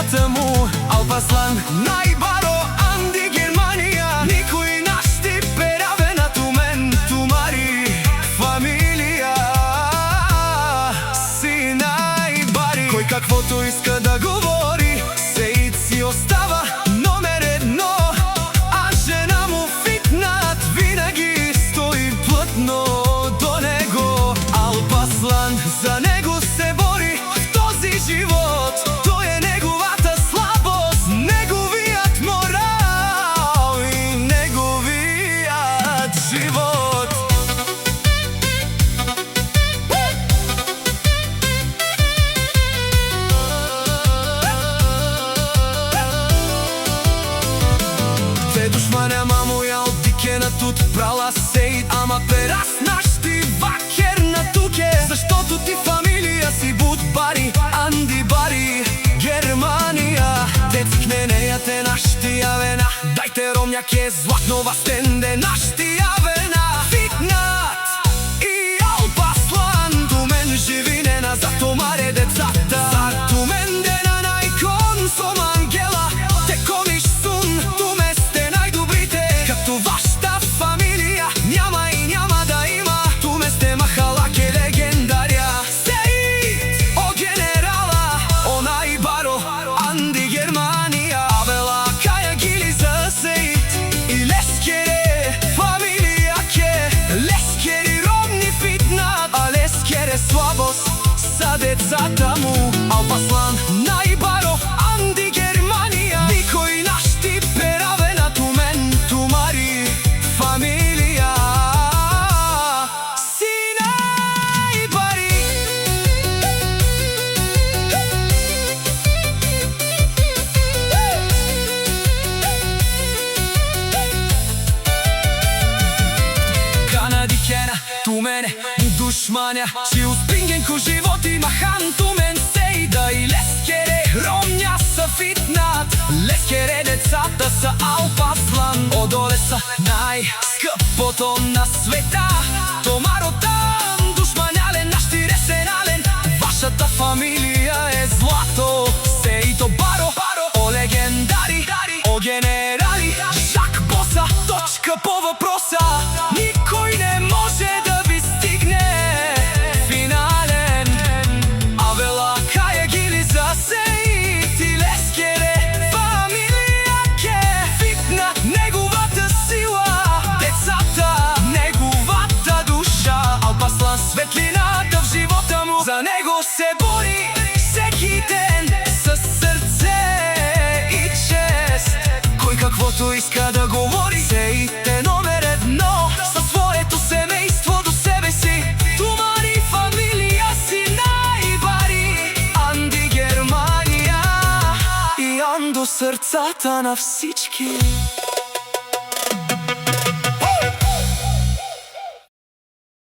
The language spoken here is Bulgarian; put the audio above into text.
децата му. Алпаслан, најбаро, Анди, Германија. Никој наш ти пераве на тумен, тумари, фамилија. Си најбари, кој каквото иска да говори, Сеид си остава номер едно, а жена му Фитнат винаги стои плътно до него. Алпаслан за него се бори в този живот, той е неговата слабост, неговият морал и неговият живот. Те душманя маму ја одике на тут прала Сеид, ама перас наш ти вакер на туке, заштото ти фамилија си Будбари, Анди Бари, Германија. Детскне нејате наш ти јавена, дајте ромњаке златнова стенде наш ти јавена. Фитнат и Алпаслан, тумен живинена, за томаре децата. За тумен дена најкон сом ангела, те комиш сун, туме сте најдобрите. Като вашата фамилија няма и няма да има, туме сте махалаке легендарија. Сеид, о генерала, о најбаро, Анди, Германија. Авела каја гили за Сеид и лескере фамилија ке, лескери ромни Фитнат, а лескере слабост за децата му. Алпаслан, најбаро, Анди, Германија. Никој наш ти пераве на тумен, тумари, фамилија. Си најбари. Канади кена, тумене, душманя, чи успинген ко живот и махан тумен Сеида и лескере, ромња са Фитнат, лескере децата са Алпаслан. Одоле са најскъпото на света, томаротан, душмањален, наш ти ресенален. Вашата фамилија е злато, Сеид, о баро, о легендари, о генерали, Жак Боса, точка по въпроса. Никој не може да ви стигне финален. Авела каја гили за Сеид и лескере фамилија ке, Фитнат, неговата сила, децата, неговата душа. Алпаслан, светлината в живота му, за него се бори всеки ден със сърце и чест. Кој каквото иска да говори, Сеид е номер едно, със своето семейство до себе си. Тумари, фамилија си најбари, Анди, Германија, и Ан до сърцата на всички.